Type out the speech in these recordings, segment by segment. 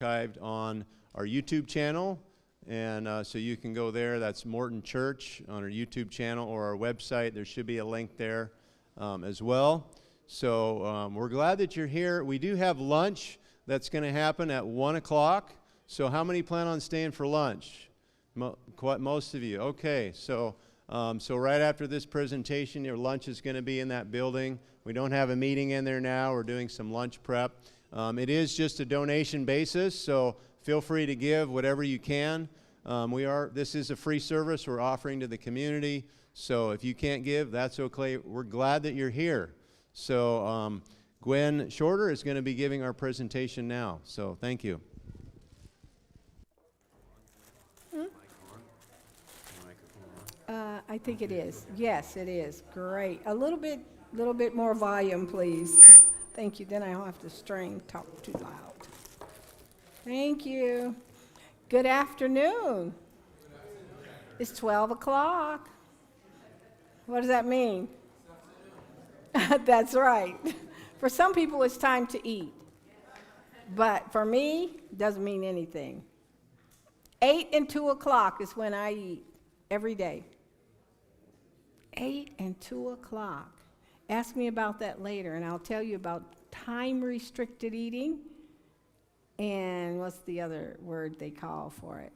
archived on our YouTube channel, and so you can go there. That's Morton Church on our YouTube channel or our website. There should be a link there as well. So we're glad that you're here. We do have lunch that's going to happen at 1 o'clock. So how many plan on staying for lunch? Most of you. Okay, so right after this presentation, your lunch is going to be in that building. We don't have a meeting in there now. We're doing some lunch prep. It is just a donation basis, so feel free to give whatever you can. This is a free service we're offering to the community, so if you can't give, that's okay. We're glad that you're here. So Gwen Shorter is going to be giving our presentation now, so thank you. I think it is. Yes, it is. Great. A little bit more volume, please. Thank you. Then I don't have to talk too loud. Thank you. Good afternoon. It's 12 o'clock. What does that mean? That's right. For some people, it's time to eat. But for me, it doesn't mean anything. 8 and 2 o'clock is when I eat every day. 8 and 2 o'clock. Ask me about that later, and I'll tell you about time-restricted eating, and what's the other word they call for it?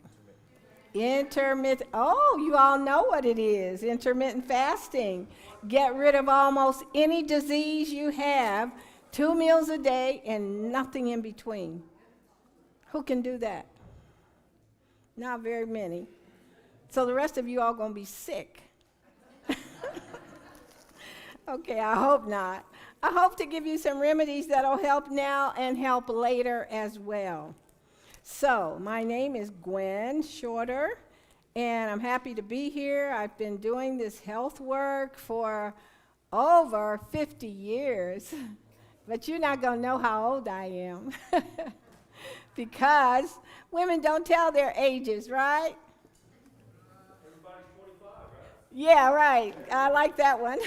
Intermittent. Oh, you all know what it is. Intermittent fasting. Get rid of almost any disease you have, 2 meals a day, and nothing in between. Who can do that? Not very many. So the rest of you all going to be sick. Okay, I hope not. I hope to give you some remedies that'll help now and help later as well. So, my name is Gwen Shorter, and I'm happy to be here. I've been doing this health work for over 50 years, but you're not going to know how old I am because women don't tell their ages, right? Everybody's 45, right? Yeah, right. I like that one.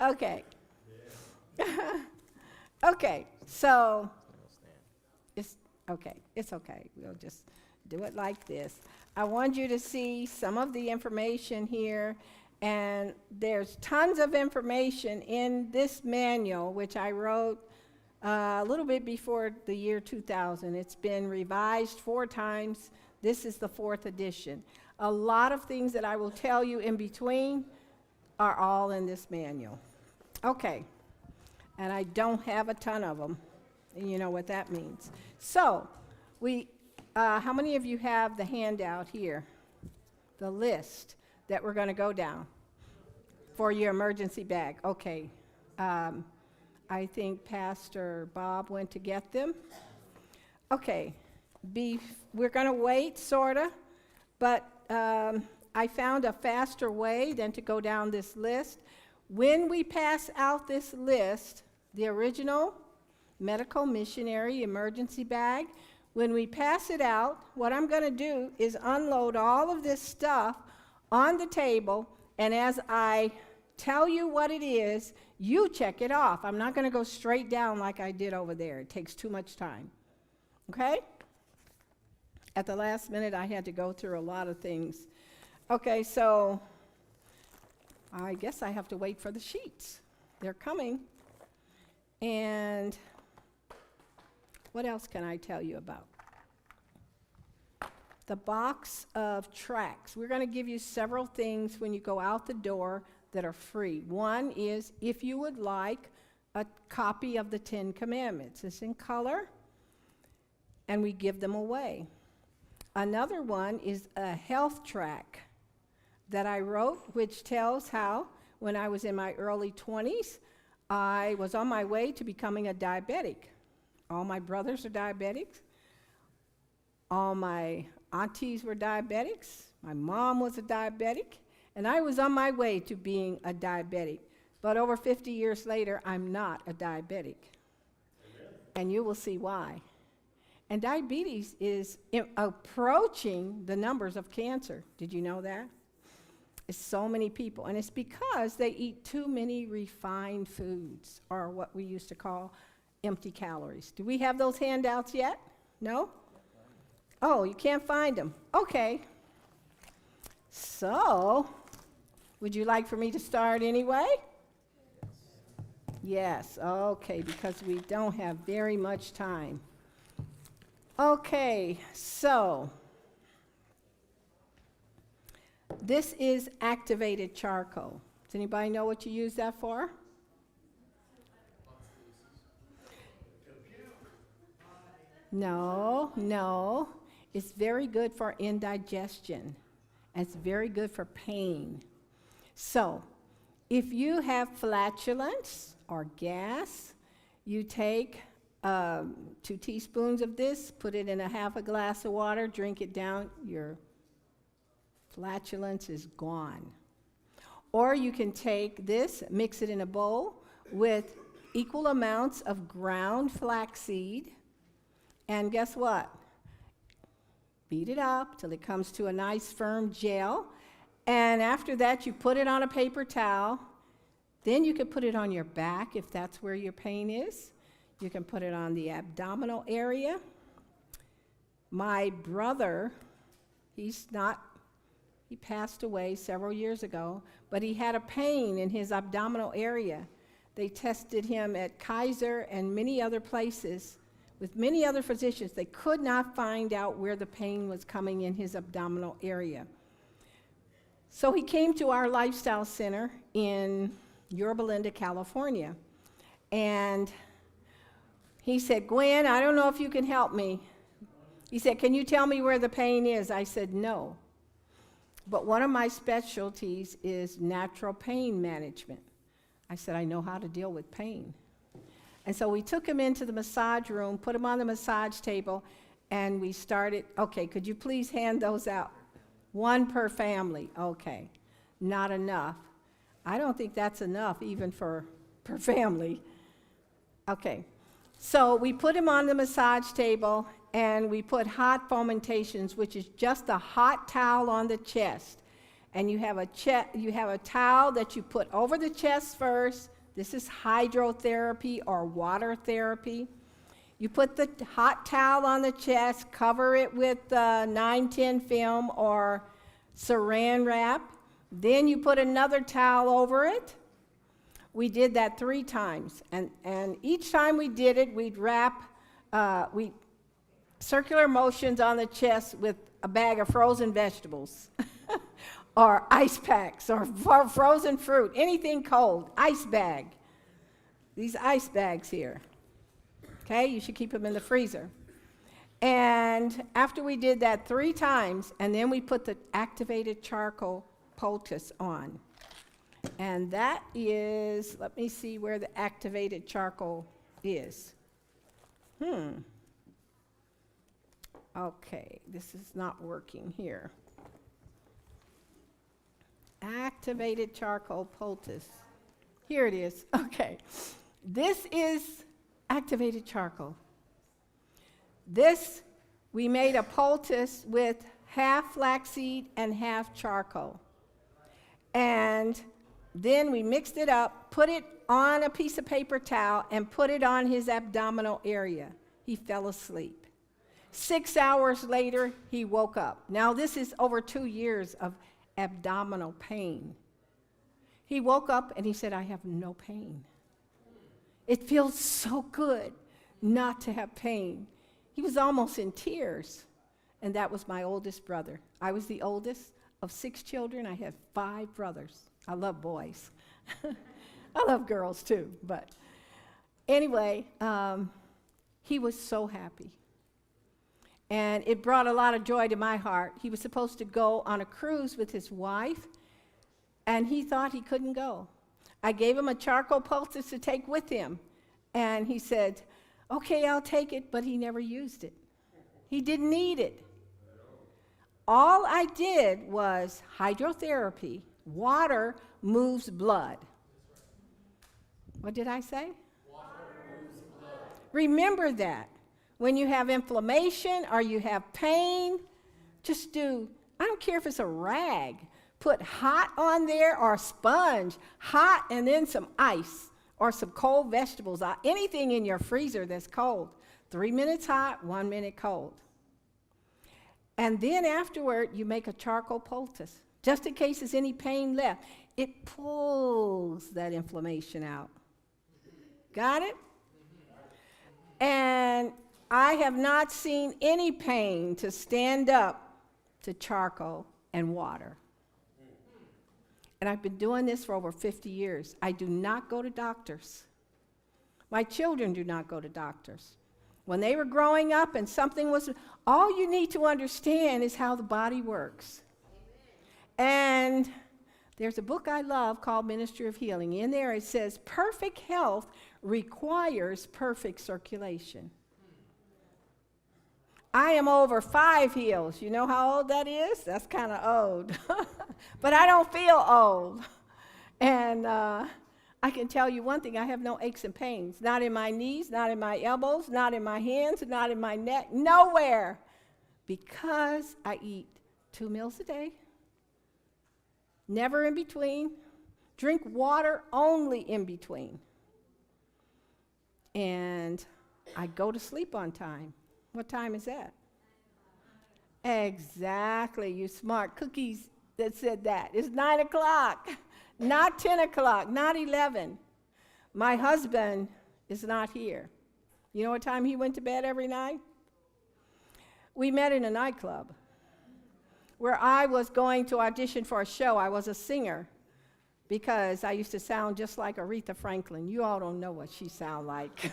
Okay. Okay, so it's okay. We'll just do it like this. I want you to see some of the information here, and there's tons of information in this manual, which I wrote a little bit before the year 2000. It's been revised 4 times. This is the 4th edition. A lot of things that I will tell you in between are all in this manual. Okay, and I don't have a ton of them, and you know what that means. So, how many of you have the handout here, the list that we're going to go down for your emergency bag? Okay, I think Pastor Bob went to get them. Okay, we're going to wait, sort of, but I found a faster way than to go down this list. When we pass out this list, the original medical missionary emergency bag, when we pass it out, what I'm going to do is unload all of this stuff on the table, and as I tell you what it is, you check it off. I'm not going to go straight down like I did over there. It takes too much time. Okay? At the last minute, I had to go through a lot of things. Okay, so I guess I have to wait for the sheets. They're coming. And what else can I tell you about? The box of tracts. We're going to give you several things when you go out the door that are free. One is if you would like a copy of the 10 Commandments. It's in color, and we give them away. Another one is a health tract that I wrote, which tells how, when I was in my early 20s, I was on my way to becoming a diabetic. All my brothers are diabetics. All my aunties were diabetics. My mom was a diabetic. And I was on my way to being a diabetic. But over 50 years later, I'm not a diabetic. Amen. And you will see why. And diabetes is approaching the numbers of cancer. Did you know that? It's so many people, and it's because they eat too many refined foods, or what we used to call empty calories. Do we have those handouts yet? No? Oh, you can't find them. Okay. So, would you like for me to start anyway? Yes, okay, because we don't have very much time. Okay, so this is activated charcoal. Does anybody know what you use that for? No. It's very good for indigestion. It's very good for pain. So, if you have flatulence or gas, you take 2 teaspoons of this, put it in a half a glass of water, drink it down, your flatulence is gone. Or you can take this, mix it in a bowl with equal amounts of ground flaxseed, and guess what? Beat it up till it comes to a nice firm gel, and after that you put it on a paper towel. Then you can put it on your back if that's where your pain is. You can put it on the abdominal area. My brother, he passed away several years ago, but he had a pain in his abdominal area. They tested him at Kaiser and many other places with many other physicians. They could not find out where the pain was coming in his abdominal area. So he came to our lifestyle center in Yorba Linda, California, and he said, "Gwen, I don't know if you can help me." He said, "Can you tell me where the pain is?" I said, "No. But one of my specialties is natural pain management." I said, "I know how to deal with pain." And so we took him into the massage room, put him on the massage table, and we started, "Okay, could you please hand those out? 1 per family." Okay, not enough. I don't think that's enough even per family. Okay, so we put him on the massage table, and we put hot fomentations, which is just a hot towel on the chest. And you have a towel that you put over the chest first. This is hydrotherapy or water therapy. You put the hot towel on the chest, cover it with 910 film or saran wrap. Then you put another towel over it. We did that 3 times. And each time we did it, we'd wrap circular motions on the chest with a bag of frozen vegetables or ice packs or frozen fruit, anything cold, ice bag. These ice bags here. Okay, you should keep them in the freezer. And after we did that 3 times, and then we put the activated charcoal poultice on. And that is, let me see where the activated charcoal is. Okay, this is not working here. Activated charcoal poultice. Here it is. Okay. This is activated charcoal. This, we made a poultice with half flaxseed and half charcoal. And then we mixed it up, put it on a piece of paper towel, and put it on his abdominal area. He fell asleep. 6 hours later, he woke up. Now, this is over 2 years of abdominal pain. He woke up and he said, "I have no pain. It feels so good not to have pain." He was almost in tears. And that was my oldest brother. I was the oldest of 6 children. I had 5 brothers. I love boys. I love girls too. But anyway, he was so happy. And it brought a lot of joy to my heart. He was supposed to go on a cruise with his wife, and he thought he couldn't go. I gave him a charcoal poultice to take with him, and he said, "Okay, I'll take it," but he never used it. He didn't need it. All I did was hydrotherapy. Water moves blood. What did I say? Water moves blood. Remember that. When you have inflammation or you have pain, just do, I don't care if it's a rag, put hot on there or a sponge, hot and then some ice or some cold vegetables, anything in your freezer that's cold. 3 minutes hot, 1 minute cold. And then afterward, you make a charcoal poultice, just in case there's any pain left. It pulls that inflammation out. Got it? And I have not seen any pain to stand up to charcoal and water. And I've been doing this for over 50 years. I do not go to doctors. My children do not go to doctors. When they were growing up and something was, all you need to understand is how the body works. And there's a book I love called Ministry of Healing. In there it says, perfect health requires perfect circulation. I am over 5 heels. You know how old that is? That's kind of old. But I don't feel old. And I can tell you one thing, I have no aches and pains. Not in my knees, not in my elbows, not in my hands, not in my neck, nowhere. Because I eat 2 meals a day, never in between, drink water only in between. And I go to sleep on time. What time is that? Exactly, you smart cookies that said that. It's 9 o'clock, not 10 o'clock, not 11. My husband is not here. You know what time he went to bed every night? We met in a nightclub where I was going to audition for a show. I was a singer because I used to sound just like Aretha Franklin. You all don't know what she sounded like.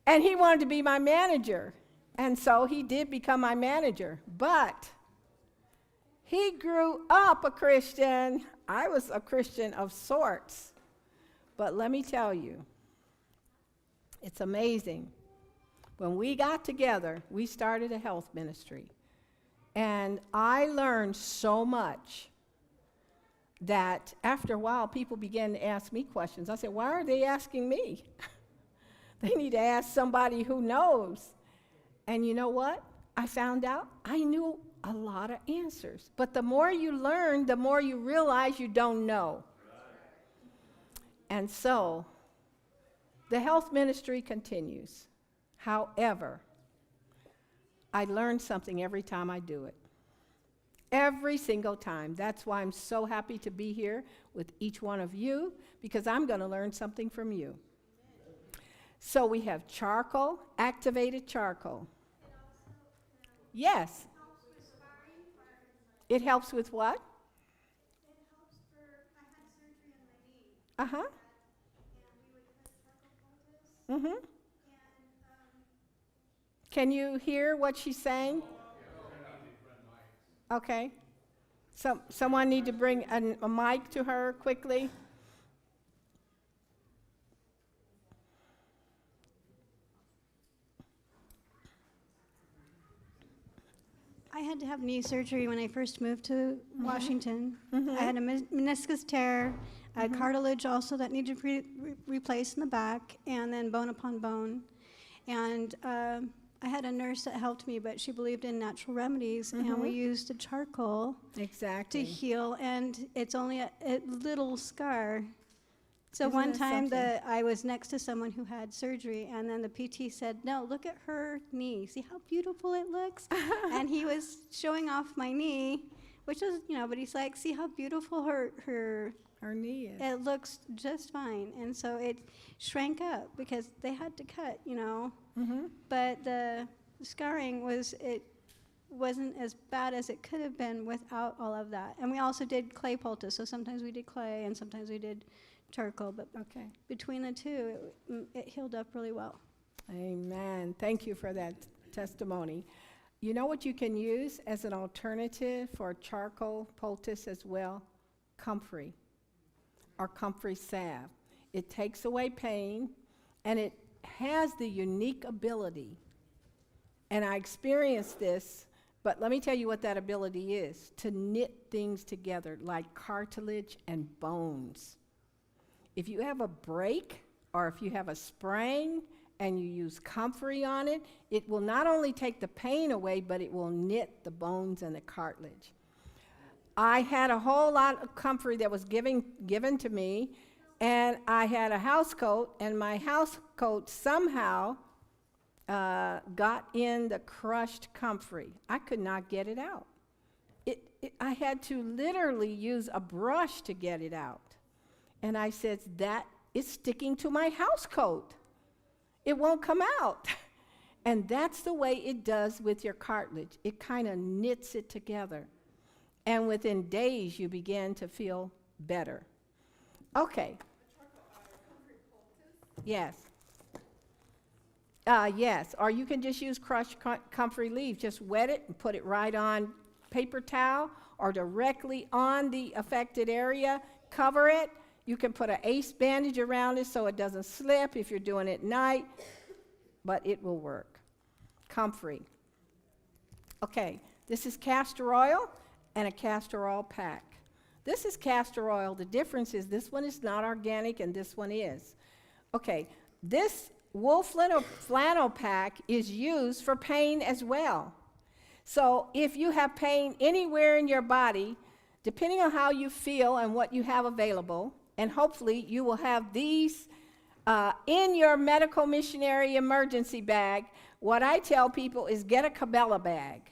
And he wanted to be my manager. And so he did become my manager. But he grew up a Christian. I was a Christian of sorts. But let me tell you, it's amazing. When we got together, we started a health ministry. And I learned so much that after a while, people began to ask me questions. I said, why are they asking me? They need to ask somebody who knows. And you know what? I found out I knew a lot of answers. But the more you learn, the more you realize you don't know. And so the health ministry continues. However, I learn something every time I do it. Every single time. That's why I'm so happy to be here with each one of you, because I'm going to learn something from you. So we have charcoal, activated charcoal. Yes. It helps with what? It helps for, I had surgery on my knee. Uh-huh. And we would put charcoal poultice. Mm-hmm. Can you hear what she's saying? Okay. So someone need to bring a mic to her quickly. I had to have knee surgery when I first moved to Washington. I had a meniscus tear, I had cartilage also that needed replaced in the back, and then bone upon bone. And I had a nurse that helped me, but she believed in natural remedies, and we used a charcoal Exactly. to heal, and it's only a little scar. So Isn't one that time something? I was next to someone who had surgery, and then the PT said, no, look at her knee. See how beautiful it looks? And he was showing off my knee, which is, but he's like, see how beautiful her knee is. it looks just fine. And so it shrank up because they had to cut, But the scarring wasn't as bad as it could have been without all of that. And we also did clay poultice. So sometimes we did clay and sometimes we did charcoal. But Okay. between the two, it healed up really well. Amen. Thank you for that testimony. You know what you can use as an alternative for charcoal poultice as well? Comfrey or comfrey salve. It takes away pain, and it has the unique ability, and I experienced this, but let me tell you what that ability is, to knit things together like cartilage and bones. If you have a break or if you have a sprain and you use comfrey on it, it will not only take the pain away, but it will knit the bones and the cartilage. I had a whole lot of comfrey that was given to me. and I had a house coat, and my house coat somehow got in the crushed comfrey. I could not get it out. I had to literally use a brush to get it out. And I said, that is sticking to my house coat. It won't come out. And that's the way it does with your cartilage. It kind of knits it together. And within days, you begin to feel better. Okay. Yes. Yes, or you can just use crushed comfrey leaves. Just wet it and put it right on paper towel or directly on the affected area. Cover it. You can put an ace bandage around it so it doesn't slip if you're doing it at night, but it will work. Comfrey. Okay, this is castor oil and a castor oil pack. This is castor oil. The difference is this one is not organic and this one is. Okay, this wool flannel pack is used for pain as well. So if you have pain anywhere in your body, depending on how you feel and what you have available, and hopefully you will have these in your medical missionary emergency bag, what I tell people is get a Cabela bag.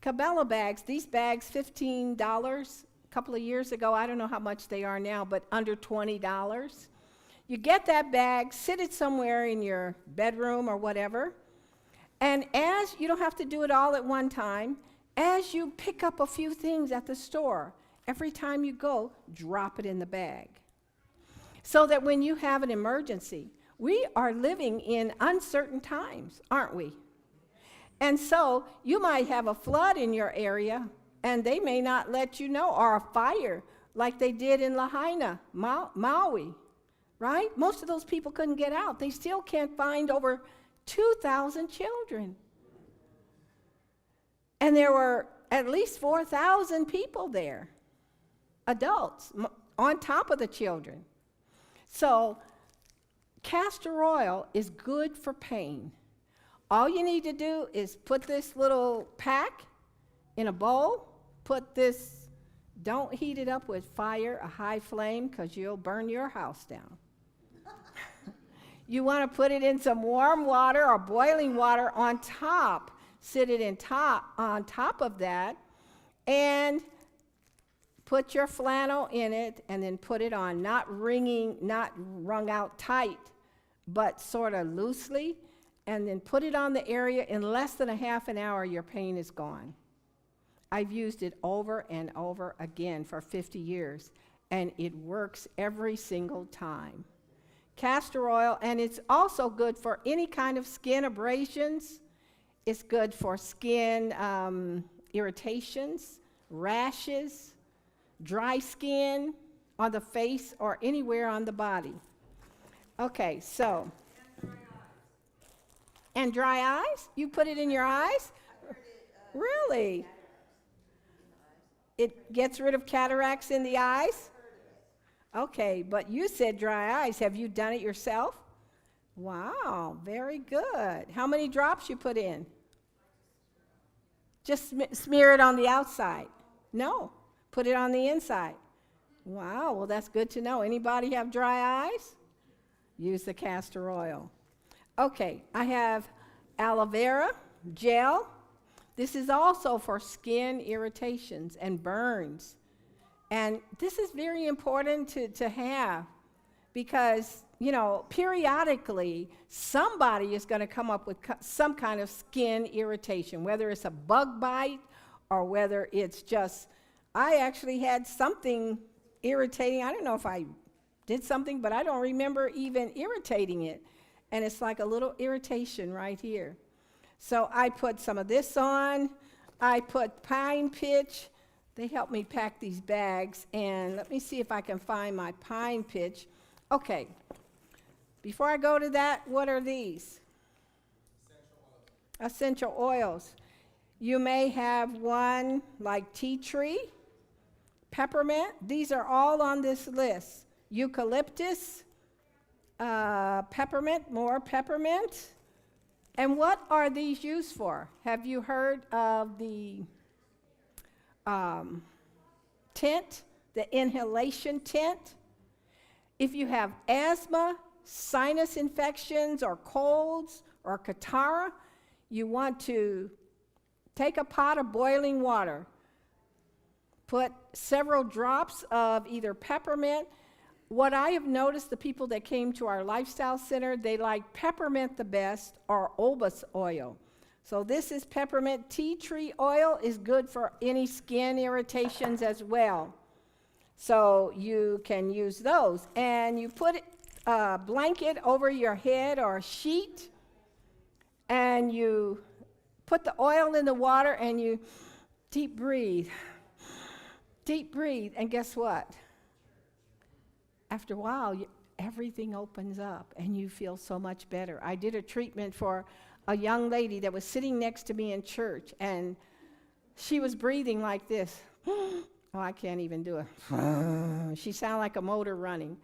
Cabela bags, these bags, $15 a couple of years ago. I don't know how much they are now, but under $20. You get that bag, sit it somewhere in your bedroom or whatever, and as you don't have to do it all at one time, as you pick up a few things at the store, every time you go, drop it in the bag. So that when you have an emergency, we are living in uncertain times, aren't we? And so you might have a flood in your area, and they may not let you know, or a fire like they did in Lahaina, Maui, right? Most of those people couldn't get out. They still can't find over 2,000 children. And there were at least 4,000 people there, adults, on top of the children. So castor oil is good for pain. All you need to do is put this little pack in a bowl, put this, don't heat it up with fire, a high flame, because you'll burn your house down. You want to put it in some warm water or boiling water on top. Sit it on top of that, and put your flannel in it, and then put it on, not wrung out tight, but sort of loosely, and then put it on the area. In less than a half an hour, your pain is gone. I've used it over and over again for 50 years, and it works every single time. Castor oil, and it's also good for any kind of skin abrasions. It's good for skin irritations, rashes, dry skin on the face or anywhere on the body. Okay, so. And dry eyes? You put it in your eyes? Really? It gets rid of cataracts in the eyes? Okay, but you said dry eyes. Have you done it yourself? Wow, very good. How many drops you put in? Just smear it on the outside? No, put it on the inside. Wow, well, that's good to know. Anybody have dry eyes? Use the castor oil. Okay, I have aloe vera gel. This is also for skin irritations and burns. And this is very important to have because, you know, periodically somebody is going to come up with some kind of skin irritation, whether it's a bug bite or whether it's just, I actually had something irritating. I don't know if I did something, but I don't remember even irritating it. And it's like a little irritation right here. So I put some of this on. I put pine pitch. They helped me pack these bags, and let me see if I can find my pine pitch. Okay, before I go to that, what are these? Essential oils. You may have one like tea tree, peppermint. These are all on this list. Eucalyptus, peppermint, more peppermint. And what are these used for? Have you heard of the tent, the inhalation tent? If you have asthma, sinus infections, or colds, or catarrh, you want to take a pot of boiling water, put several drops of either peppermint. What I have noticed, the people that came to our lifestyle center, they like peppermint the best, or obus oil. So this is peppermint. Tea tree oil is good for any skin irritations as well. So you can use those. And you put a blanket over your head or a sheet, and you put the oil in the water, and you deep breathe. Deep breathe. And guess what? After a while, everything opens up, and you feel so much better. I did a treatment for a young lady that was sitting next to me in church, and she was breathing like this. Oh, I can't even do it. She sounded like a motor running.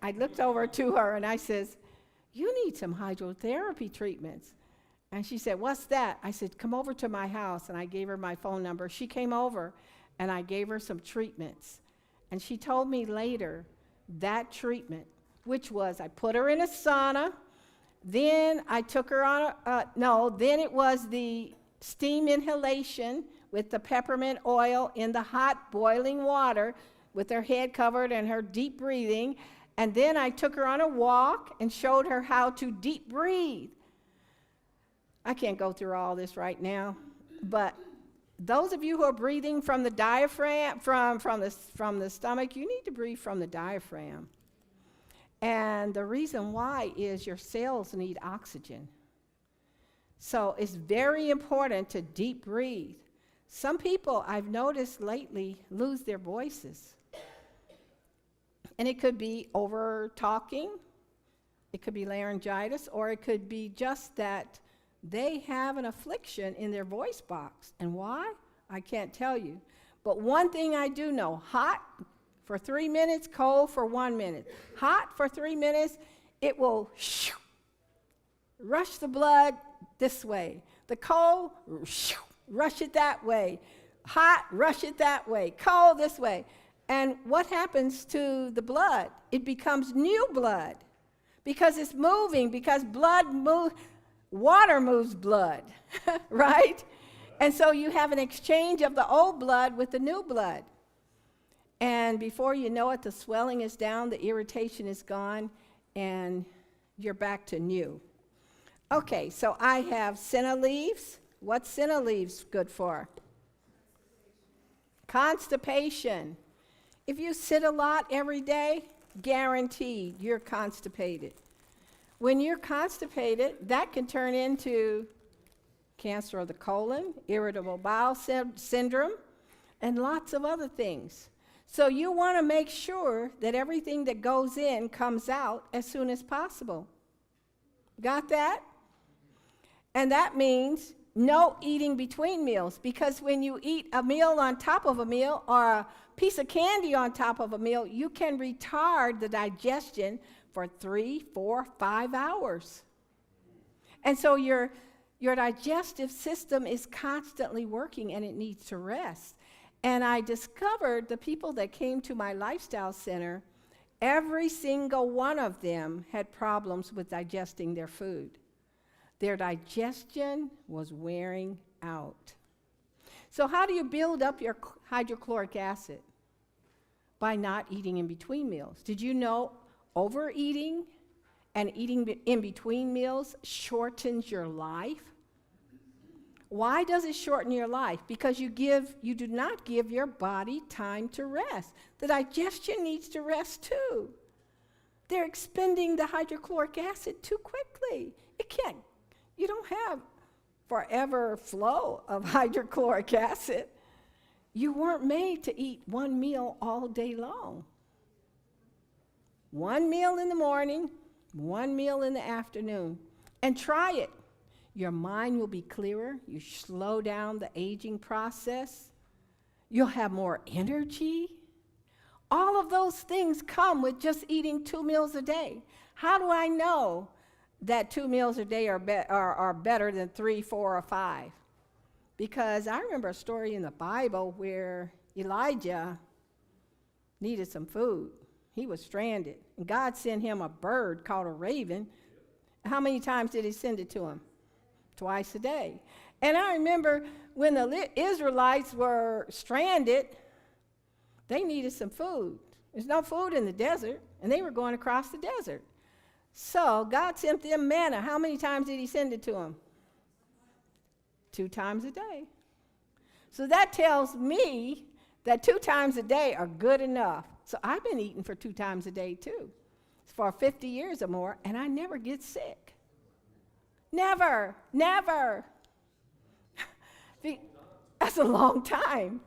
I looked over to her, and I says, you need some hydrotherapy treatments. And she said, what's that? I said, come over to my house, and I gave her my phone number. She came over, and I gave her some treatments. And she told me later that treatment, which was I put her in a sauna, then I took her on then it was the steam inhalation with the peppermint oil in the hot boiling water with her head covered and her deep breathing. And then I took her on a walk and showed her how to deep breathe. I can't go through all this right now, but those of you who are breathing from the diaphragm, from the stomach, you need to breathe from the diaphragm. And the reason why is your cells need oxygen. So it's very important to deep breathe. Some people I've noticed lately lose their voices. And it could be over talking, it could be laryngitis, or it could be just that they have an affliction in their voice box. And why? I can't tell you. But one thing I do know, hot for 3 minutes, cold for 1 minute. Hot for 3 minutes, it will rush the blood this way. The cold, rush it that way. Hot, rush it that way. Cold this way. And what happens to the blood? It becomes new blood because it's moving, because blood moves. Water moves blood, right? And so you have an exchange of the old blood with the new blood. And before you know it, the swelling is down, the irritation is gone, and you're back to new. Okay, so I have senna leaves. What's senna leaves good for? Constipation. If you sit a lot every day, guaranteed you're constipated. When you're constipated, that can turn into cancer of the colon, irritable bowel syndrome, and lots of other things. So you want to make sure that everything that goes in comes out as soon as possible. Got that? And that means no eating between meals, because when you eat a meal on top of a meal or a piece of candy on top of a meal, you can retard the digestion for 3, 4, 5 hours. And so your digestive system is constantly working, and it needs to rest. And I discovered the people that came to my lifestyle center, every single one of them had problems with digesting their food. Their digestion was wearing out. So how do you build up your hydrochloric acid? By not eating in between meals. Did you know overeating and eating in between meals shortens your life? Why does it shorten your life? Because you do not give your body time to rest. The digestion needs to rest too. They're expending the hydrochloric acid too quickly. You don't have forever flow of hydrochloric acid. You weren't made to eat one meal all day long. One meal in the morning, one meal in the afternoon. And try it. Your mind will be clearer. You slow down the aging process. You'll have more energy. All of those things come with just eating 2 meals a day. How do I know that 2 meals a day are better than 3, 4, or 5? Because I remember a story in the Bible where Elijah needed some food. He was stranded. And God sent him a bird called a raven. How many times did he send it to him? Twice a day. And I remember when the Israelites were stranded, they needed some food. There's no food in the desert, and they were going across the desert. So God sent them manna. How many times did he send it to them? 2 times a day. So that tells me that 2 times a day are good enough. So I've been eating for 2 times a day too, for 50 years or more, and I never get sick. Never, never. That's a long time.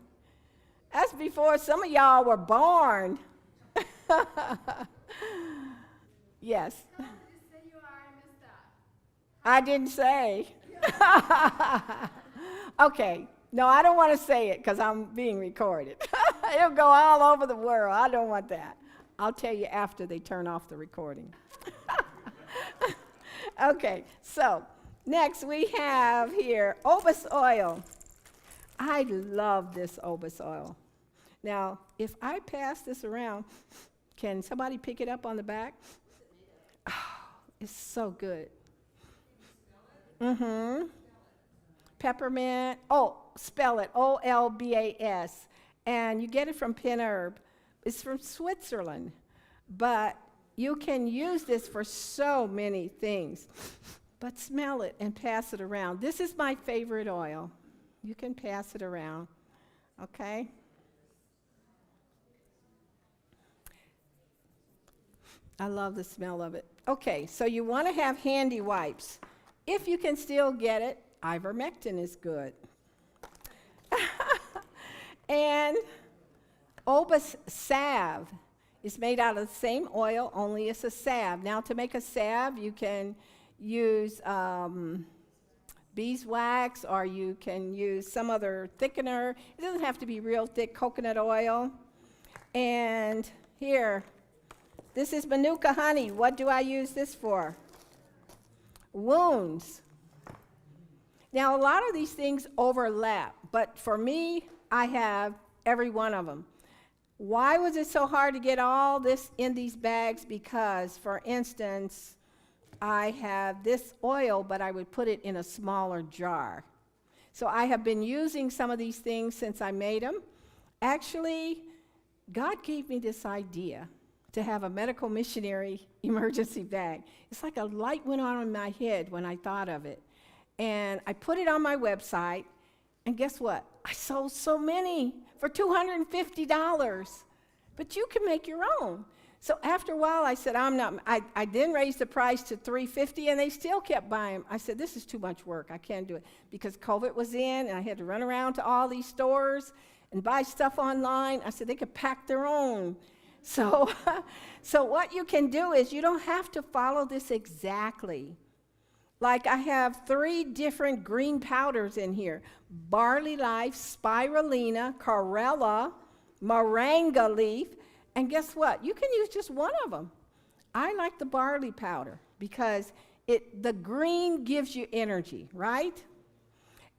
That's before some of y'all were born. Yes. I didn't say. Okay. No, I don't want to say it because I'm being recorded. It'll go all over the world. I don't want that. I'll tell you after they turn off the recording. Okay, so next we have here obus oil. I love this obus oil. Now, if I pass this around, can somebody pick it up on the back? Oh, it's so good. Mm-hmm. Peppermint. Oh, spell it. O-L-B-A-S. And you get it from Pinherb. It's from Switzerland. But you can use this for so many things. But smell it and pass it around. This is my favorite oil. You can pass it around. Okay? I love the smell of it. Okay, so you want to have handy wipes. If you can still get it, ivermectin is good. And obus salve is made out of the same oil, only it's a salve. Now, to make a salve, you can use beeswax, or you can use some other thickener. It doesn't have to be real thick coconut oil. And here, this is Manuka honey. What do I use this for? Wounds. Now, a lot of these things overlap, but for me, I have every one of them. Why was it so hard to get all this in these bags? Because, for instance, I have this oil, but I would put it in a smaller jar. So I have been using some of these things since I made them. Actually, God gave me this idea to have a medical missionary emergency bag. It's like a light went on in my head when I thought of it. And I put it on my website, and guess what? I sold so many for $250. But you can make your own. So after a while, I said, I then raised the price to $350, and they still kept buying them. I said, this is too much work. I can't do it. Because COVID was in, and I had to run around to all these stores and buy stuff online. I said, they could pack their own. So, so what you can do is you don't have to follow this exactly. Like I have 3 different green powders in here. Barley Life, Spirulina, Corella, Moringa leaf, and guess what? You can use just one of them. I like the barley powder because the green gives you energy, right?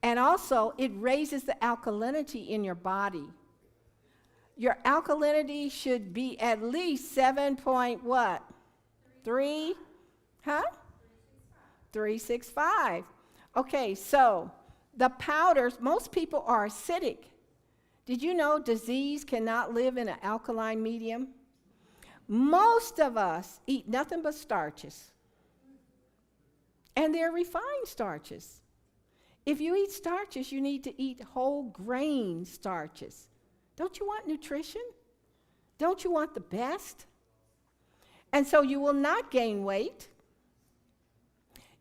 And also, it raises the alkalinity in your body. Your alkalinity should be at least 7.3? Huh? 365. Okay, so the powders, most people are acidic. Did you know disease cannot live in an alkaline medium? Most of us eat nothing but starches. And they're refined starches. If you eat starches, you need to eat whole grain starches. Don't you want nutrition? Don't you want the best? And so you will not gain weight.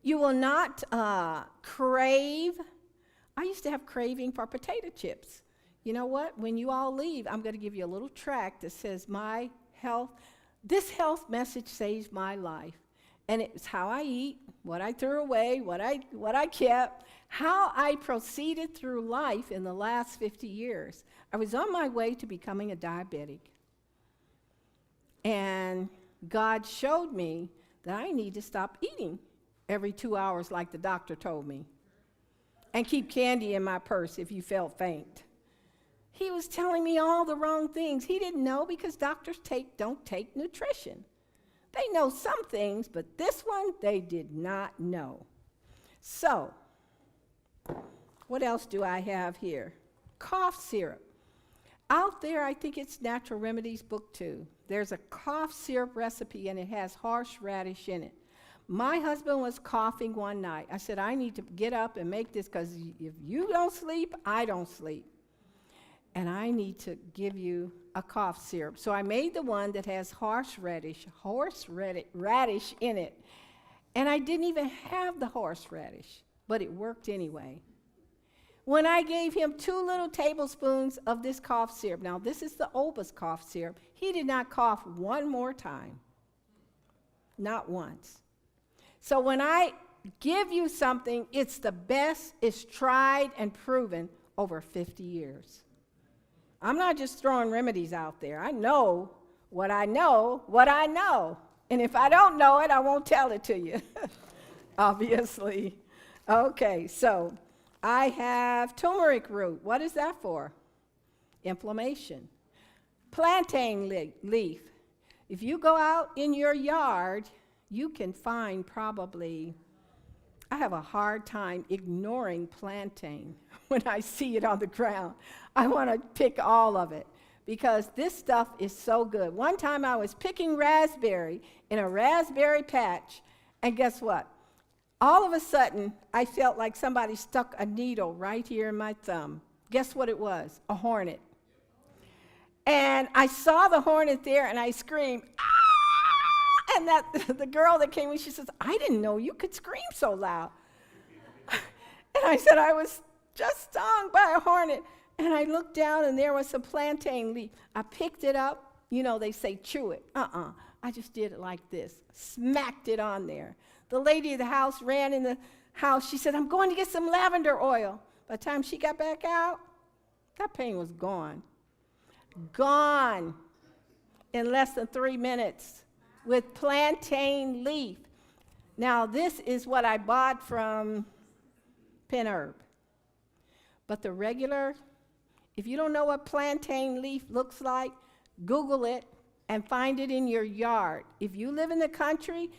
You will not crave. I used to have craving for potato chips. You know what? When you all leave, I'm going to give you a little tract that says, my health, this health message saves my life. And it's how I eat, what I threw away, what I kept, how I proceeded through life in the last 50 years. I was on my way to becoming a diabetic. And God showed me that I need to stop eating every 2 hours like the doctor told me. And keep candy in my purse if you felt faint. He was telling me all the wrong things. He didn't know because doctors don't take nutrition. They know some things, but this one they did not know. So, what else do I have here? Cough syrup. Out there, I think it's Natural Remedies Book 2. There's a cough syrup recipe, and it has horseradish in it. My husband was coughing one night. I said, I need to get up and make this because if you don't sleep, I don't sleep. And I need to give you a cough syrup. So I made the one that has horseradish in it. And I didn't even have the horseradish, but it worked anyway. When I gave him 2 little tablespoons of this cough syrup, now this is the Oba's cough syrup, he did not cough one more time. Not once. So when I give you something, it's the best, it's tried and proven over 50 years. I'm not just throwing remedies out there. I know. And if I don't know it, I won't tell it to you, obviously. Okay, so I have turmeric root. What is that for? Inflammation. Plantain leaf. If you go out in your yard, you can find probably, I have a hard time ignoring plantain when I see it on the ground. I want to pick all of it because this stuff is so good. One time I was picking raspberry in a raspberry patch, and guess what? All of a sudden, I felt like somebody stuck a needle right here in my thumb. Guess what it was? A hornet. And I saw the hornet there, and I screamed, ah! And the girl that came in, she says, I didn't know you could scream so loud. And I said, I was just stung by a hornet. And I looked down, and there was some plantain leaf. I picked it up. You know, they say chew it. I just did it like this, smacked it on there. The lady of the house ran in the house. She said, I'm going to get some lavender oil. By the time she got back out, that pain was gone. Gone in less than 3 minutes with plantain leaf. Now, this is what I bought from Penherb. But the regular, if you don't know what plantain leaf looks like, Google it and find it in your yard. If you live in the country,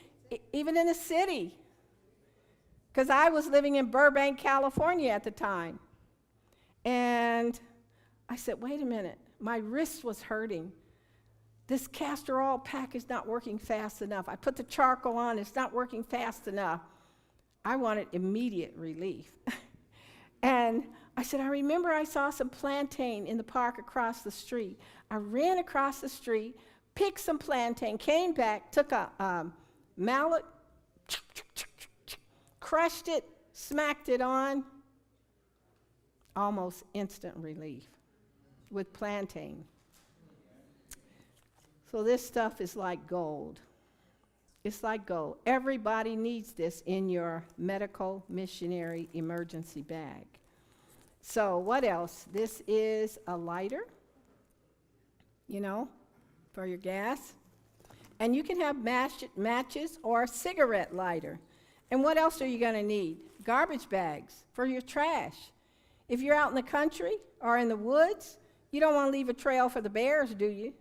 even in the city, because I was living in Burbank, California at the time. And I said, wait a minute, my wrist was hurting. This castor oil pack is not working fast enough. I put the charcoal on, it's not working fast enough. I wanted immediate relief. And I said, I remember I saw some plantain in the park across the street. I ran across the street, picked some plantain, came back, took a mallet, crushed it, smacked it on, almost instant relief with plantain. So this stuff is like gold. It's like gold. Everybody needs this in your medical missionary emergency bag. So what else? This is a lighter, you know, for your gas. And you can have matches or a cigarette lighter. And what else are you going to need? Garbage bags for your trash. If you're out in the country or in the woods, you don't want to leave a trail for the bears, do you?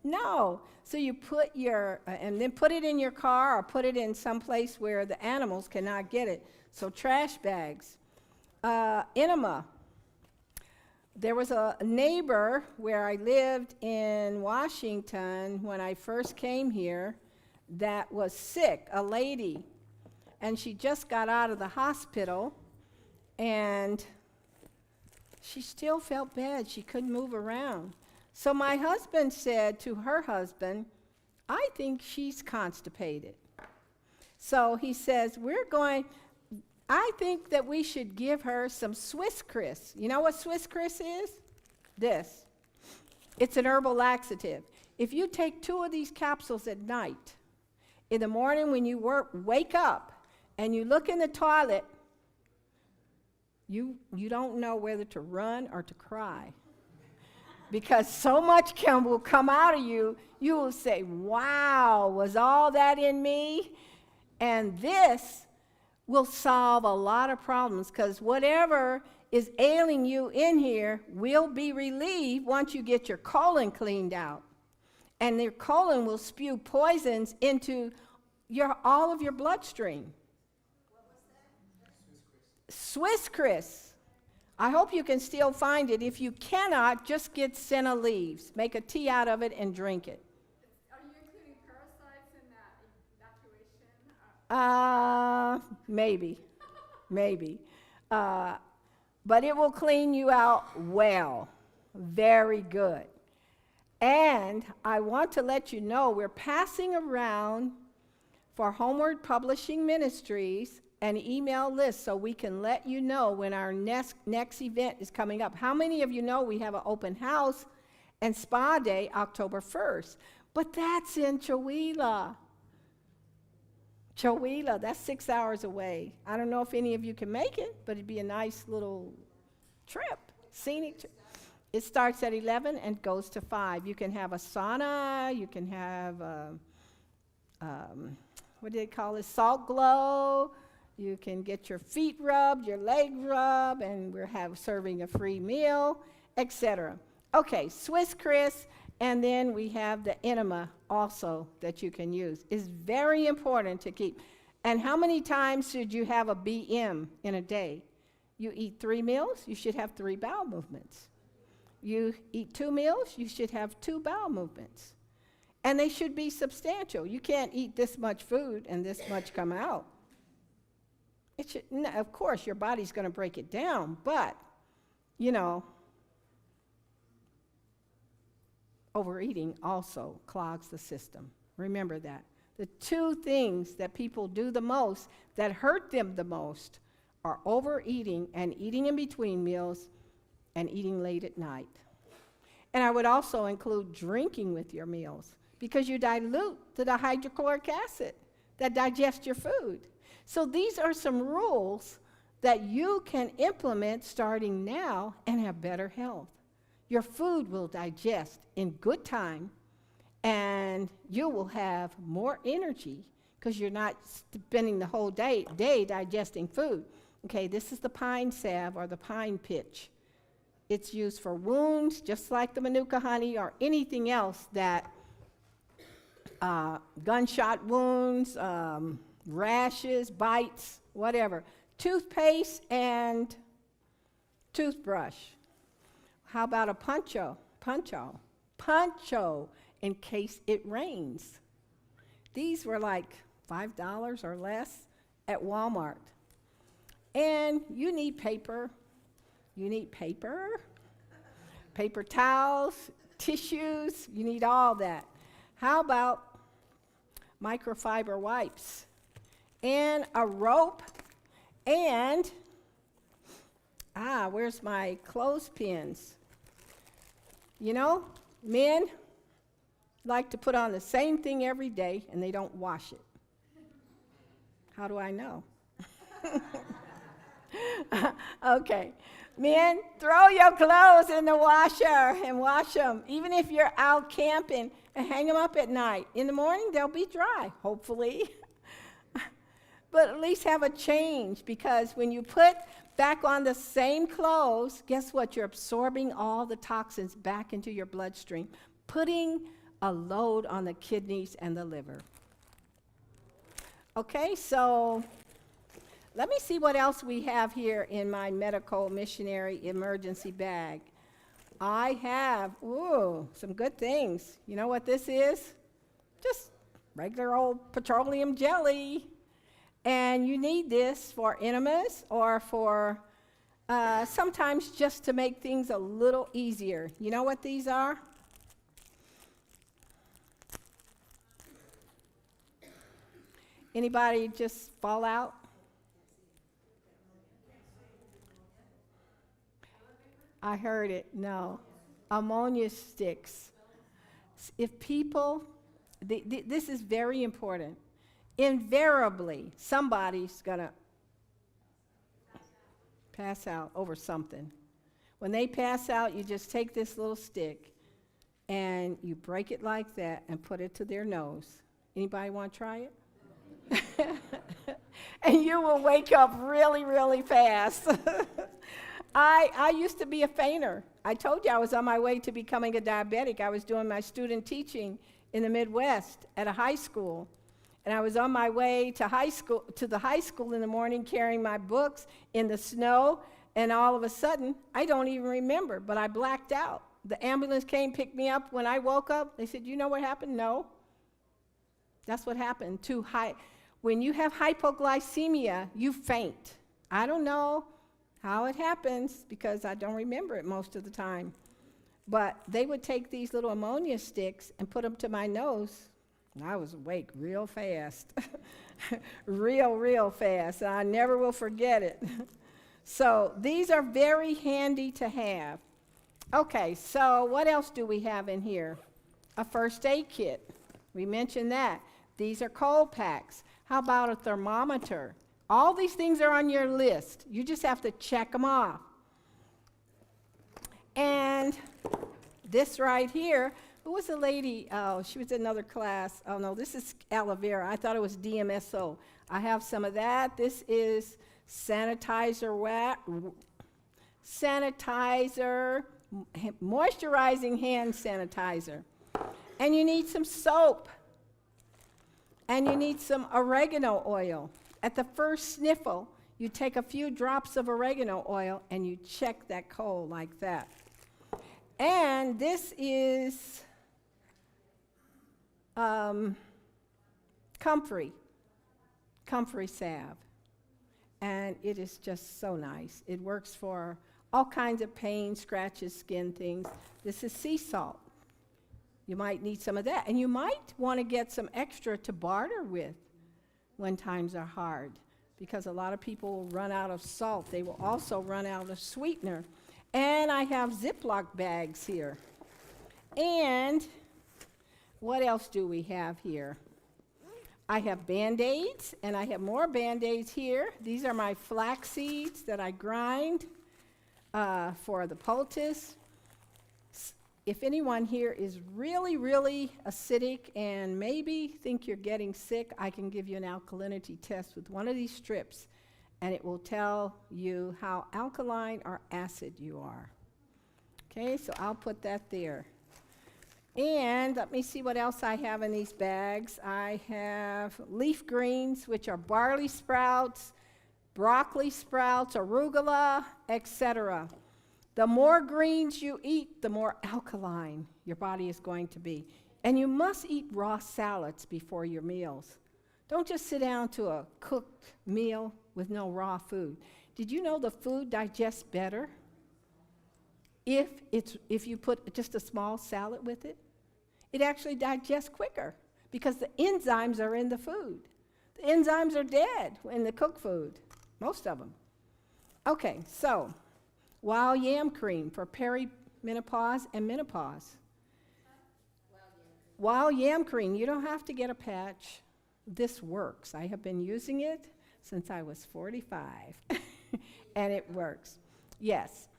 No. So you put and then put it in your car or put it in some place where the animals cannot get it. So trash bags. Enema. There was a neighbor where I lived in Washington when I first came here that was sick, a lady. And she just got out of the hospital, and she still felt bad. She couldn't move around. So my husband said to her husband, I think she's constipated. So he says, I think that we should give her some Swiss Chris. You know what Swiss Chris is? This. It's an herbal laxative. If you take 2 of these capsules at night, in the morning when you wake up and you look in the toilet, you don't know whether to run or to cry. Because so much will come out of you, you will say, wow, was all that in me? And this will solve a lot of problems, because whatever is ailing you in here will be relieved once you get your colon cleaned out. And your colon will spew poisons into all of your bloodstream. Swiss Chris. I hope you can still find it. If you cannot, just get senna leaves. Make a tea out of it and drink it. Are you including parasites in that evacuation? Maybe. Maybe. But it will clean you out well. Very good. And I want to let you know we're passing around for Homeward Publishing Ministries an email list so we can let you know when our next event is coming up. How many of you know we have an open house and spa day October 1st? But that's in Chihuahua. Chihuahua, that's 6 hours away. I don't know if any of you can make it, but it'd be a nice little trip, scenic trip. It starts at 11 and goes to 5. You can have a sauna, you can have, what do they call it, salt glow. You can get your feet rubbed, your legs rubbed, and we're serving a free meal, etc. Okay, Swiss Chris, and then we have the enema also that you can use. It's very important to keep. And how many times should you have a BM in a day? You eat 3 meals, you should have 3 bowel movements. You eat 2 meals, you should have 2 bowel movements. And they should be substantial. You can't eat this much food and this much come out. It should, of course, your body's going to break it down, but, you know, overeating also clogs the system. Remember that. The 2 things that people do the most that hurt them the most are overeating and eating in between meals and eating late at night. And I would also include drinking with your meals, because you dilute the hydrochloric acid that digests your food. So these are some rules that you can implement starting now and have better health. Your food will digest in good time, and you will have more energy because you're not spending the whole day digesting food. Okay, this is the pine salve or the pine pitch. It's used for wounds, just like the manuka honey or anything else that gunshot wounds, rashes, bites, whatever. Toothpaste and toothbrush. How about a poncho in case it rains. These were like $5 or less at Walmart. And you need paper. You need paper towels, tissues, you need all that. How about microfiber wipes? And a rope, and, where's my clothespins? You know, men like to put on the same thing every day, and they don't wash it. How do I know? Okay. Men, throw your clothes in the washer and wash them, even if you're out camping, and hang them up at night. In the morning, they'll be dry, hopefully. But at least have a change, because when you put back on the same clothes, guess what? You're absorbing all the toxins back into your bloodstream, putting a load on the kidneys and the liver. Okay, so let me see what else we have here in my medical missionary emergency bag. I have, some good things. You know what this is? Just regular old petroleum jelly. And you need this for enemas or for sometimes just to make things a little easier. You know what these are? Anybody just fall out? I heard it. No. Ammonia sticks. If people, this is very important. Invariably, somebody's going to pass out over something. When they pass out, you just take this little stick and you break it like that and put it to their nose. Anybody want to try it? and you will wake up really, really fast. I used to be a fainter. I told you I was on my way to becoming a diabetic. I was doing my student teaching in the Midwest at a high school. And I was on my way to the high school in the morning carrying my books in the snow, and all of a sudden, I don't even remember, but I blacked out. The ambulance came, picked me up. When I woke up, they said, "You know what happened?" No. That's what happened. When you have hypoglycemia, you faint. I don't know how it happens because I don't remember it most of the time. But they would take these little ammonia sticks and put them to my nose. And I was awake real fast. real fast. And I never will forget it. So these are very handy to have. Okay, so what else do we have in here? A first aid kit. We mentioned that. These are cold packs. How about a thermometer? All these things are on your list. You just have to check them off. And this right here, who was the lady? Oh, she was in another class. Oh, no, this is aloe vera. I thought it was DMSO. I have some of that. This is moisturizing hand sanitizer. And you need some soap. And you need some oregano oil. At the first sniffle, you take a few drops of oregano oil and you check that cold like that. And this is comfrey salve. And it is just so nice. It works for all kinds of pain, scratches, skin things. This is sea salt. You might need some of that. And you might want to get some extra to barter with when times are hard, because a lot of people will run out of salt. They will also run out of sweetener. And I have Ziploc bags here. And what else do we have here? I have Band-Aids, and I have more Band-Aids here. These are my flax seeds that I grind for the poultice. If anyone here is really, really acidic and maybe think you're getting sick, I can give you an alkalinity test with one of these strips, and it will tell you how alkaline or acid you are. Okay, so I'll put that there. And let me see what else I have in these bags. I have leaf greens, which are barley sprouts, broccoli sprouts, arugula, etc. The more greens you eat, the more alkaline your body is going to be. And you must eat raw salads before your meals. Don't just sit down to a cooked meal with no raw food. Did you know the food digests better if you put just a small salad with it? It actually digests quicker because the enzymes are in the food. The enzymes are dead in the cooked food, most of them. Okay, so wild yam cream for perimenopause and menopause. Wild yam cream, you don't have to get a patch. This works. I have been using it since I was 45, and it works. Yes,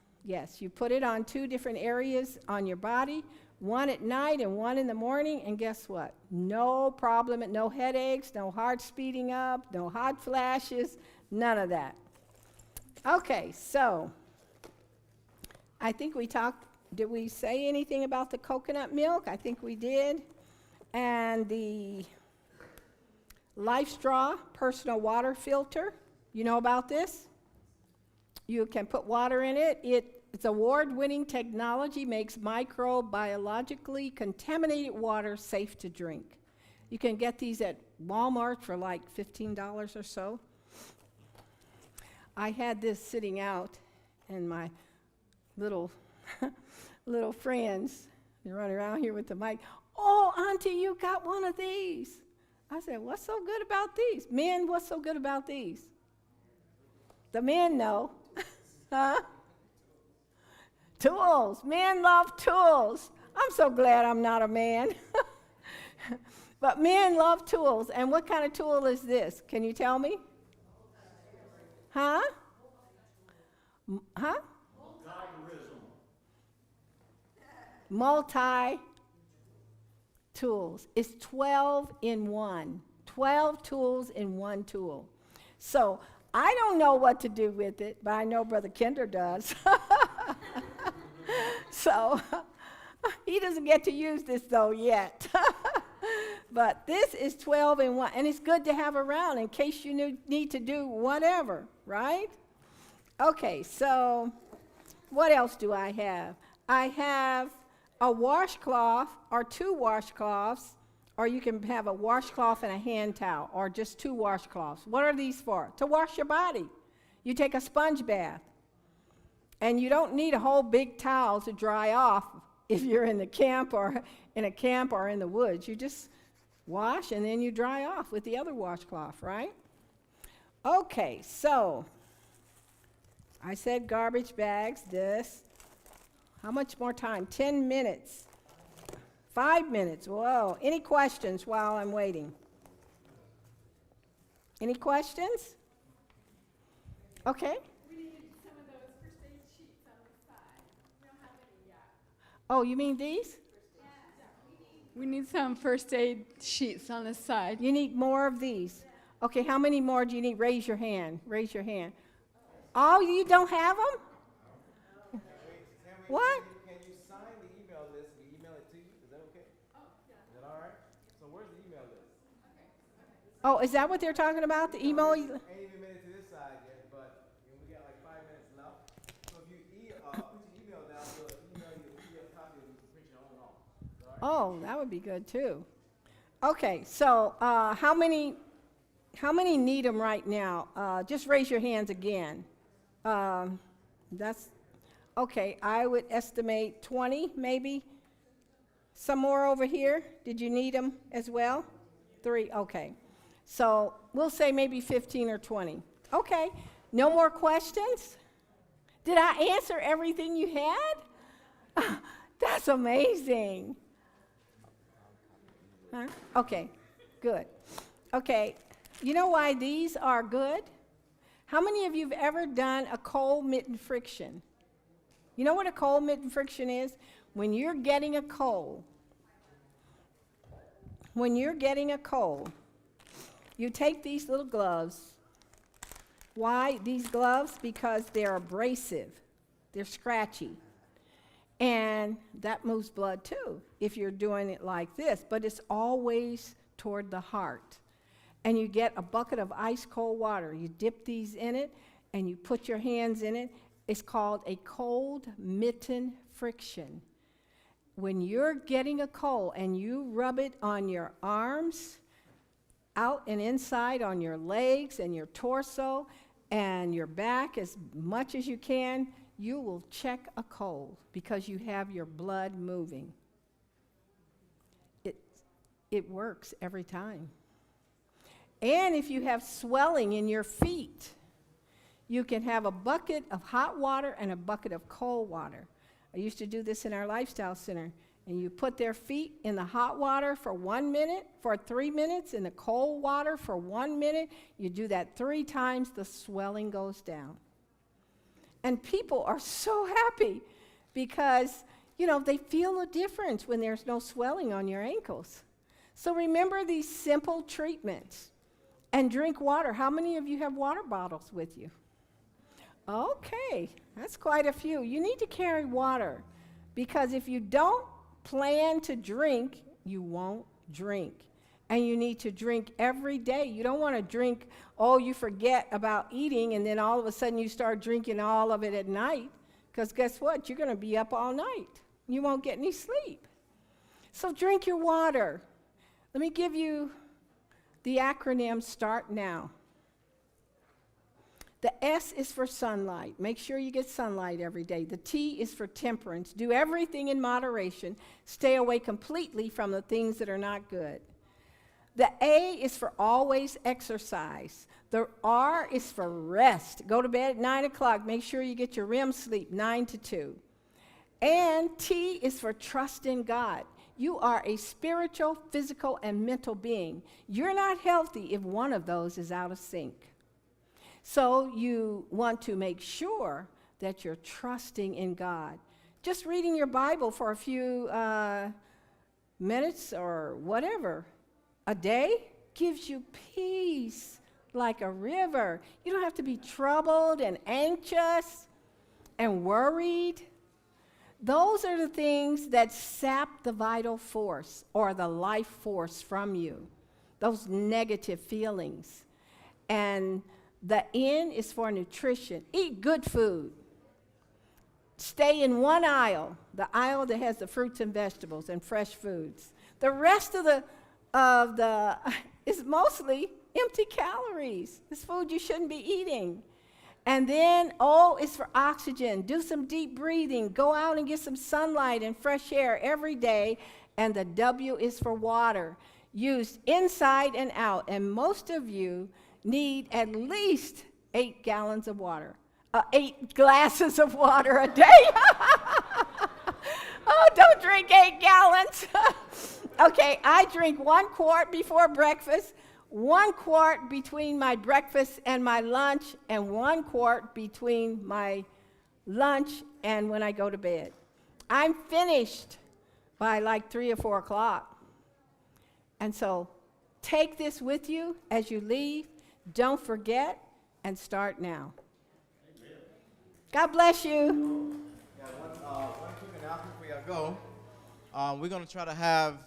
you put it on 2 different areas on your body, one at night and one in the morning, and guess what? No problem, no headaches, no heart speeding up, no hot flashes, none of that. Okay, so I think we talked, did we say anything about the coconut milk? I think we did. And the Life Straw personal water filter, you know about this? You can put water in it. It's award-winning technology, makes microbiologically contaminated water safe to drink. You can get these at Walmart for like $15 or so. I had this sitting out, and my little friends, they run around here with the mic. "Oh, Auntie, you got one of these." I said, "What's so good about these?" Men, what's so good about these? The men know. Huh? Tools. Men love tools. I'm so glad I'm not a man. But men love tools. And what kind of tool is this? Can you tell me? Huh? Huh? Multi-tools. It's 12 in one. 12 tools in one tool. So I don't know what to do with it, but I know Brother Kinder does. So he doesn't get to use this though yet. But this is 12 in 1, and it's good to have around in case you need to do whatever, right? Okay, so what else do I have? I have a washcloth or 2 washcloths, or you can have a washcloth and a hand towel, or just 2 washcloths. What are these for? To wash your body. You take a sponge bath, and you don't need a whole big towel to dry off if you're in the camp or in the woods. You just wash and then you dry off with the other washcloth, right? Okay, so I said garbage bags, this. How much more time? 10 minutes. 5 minutes. Whoa. Any questions while I'm waiting? Any questions? Okay. We need some of those first aid sheets on the side. We don't have any yet. Oh, you mean these? We need some first aid sheets on the side. You need more of these. Okay, how many more do you need? Raise your hand. Raise your hand. Oh, you don't have them? What? Can you sign the email list and email it to you? Is that okay? Oh, yeah. Is that all right? So where's the email list? Oh, is that what they're talking about? The email? Ain't even made it to this side yet, but we got like 5 minutes left. So if you put your email down, we'll email you a PDF copy and you can print your own off. All right? Oh, that would be good too. Okay, so how many need them right now? Just raise your hands again. That's okay. I would estimate 20, maybe. Some more over here. Did you need them as well? 3. Okay. So we'll say maybe 15 or 20. Okay. No more questions? Did I answer everything you had? That's amazing. Huh? Okay, good. Okay, you know why these are good? How many of you have ever done a cold mitten friction? You know what a cold mitten friction is? When you're getting a cold, you take these little gloves. Why these gloves? Because they're abrasive. They're scratchy. And that moves blood too, if you're doing it like this. But it's always toward the heart. And you get a bucket of ice cold water. You dip these in it, and you put your hands in it. It's called a cold mitten friction. When you're getting a cold and you rub it on your arms, out and inside on your legs and your torso and your back as much as you can, you will check a cold because you have your blood moving. It works every time. And if you have swelling in your feet, you can have a bucket of hot water and a bucket of cold water. I used to do this in our lifestyle center. And you put their feet in the hot water for 1 minute, for 3 minutes, in the cold water for 1 minute. You do that 3 times, the swelling goes down. And people are so happy because, they feel a difference when there's no swelling on your ankles. So remember these simple treatments and drink water. How many of you have water bottles with you? Okay, that's quite a few. You need to carry water because if you don't plan to drink, you won't drink. And you need to drink every day. You don't want to drink, you forget about eating, and then all of a sudden you start drinking all of it at night, because guess what? You're going to be up all night. You won't get any sleep. So drink your water. Let me give you the acronym START NOW. The S is for sunlight. Make sure you get sunlight every day. The T is for temperance. Do everything in moderation. Stay away completely from the things that are not good. The A is for always exercise. The R is for rest. Go to bed at 9 o'clock. Make sure you get your REM sleep, 9 to 2. And T is for trust in God. You are a spiritual, physical, and mental being. You're not healthy if one of those is out of sync. So you want to make sure that you're trusting in God. Just reading your Bible for a few minutes or whatever a day gives you peace like a river. You don't have to be troubled and anxious and worried. Those are the things that sap the vital force or the life force from you, those negative feelings. And the N is for nutrition. Eat good food. Stay in one aisle, the aisle that has the fruits and vegetables and fresh foods. The rest of the is mostly empty calories. It's food you shouldn't be eating. And then O is for oxygen. Do some deep breathing. Go out and get some sunlight and fresh air every day. And the W is for water, used inside and out. And most of you need at least 8 gallons of water. 8 glasses of water a day. Oh, don't drink 8 gallons. Okay, I drink 1 quart before breakfast, 1 quart between my breakfast and my lunch, and 1 quart between my lunch and when I go to bed. I'm finished by like 3 or 4 o'clock. And so take this with you as you leave. Don't forget, and start now. God bless you. Yeah, one quick announcement before y'all go. We're going to try to have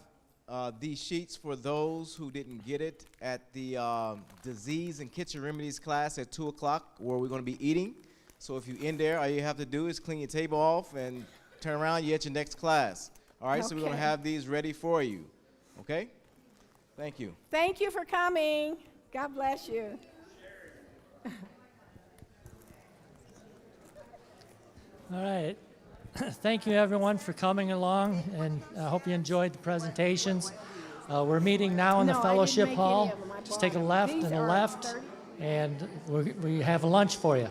these sheets for those who didn't get it at the disease and kitchen remedies class at 2 o'clock, where we're going to be eating. So if you're in there, all you have to do is clean your table off and turn around, you're at your next class. All right, so we're going to have these ready for you. Okay? Thank you. Thank you for coming. God bless you. All right. Thank you, everyone, for coming along, and I hope you enjoyed the presentations. We're meeting now in the No, I didn't fellowship make hall. any of them. I Just take a bought them. left These and a are left, 30. and we have lunch for you.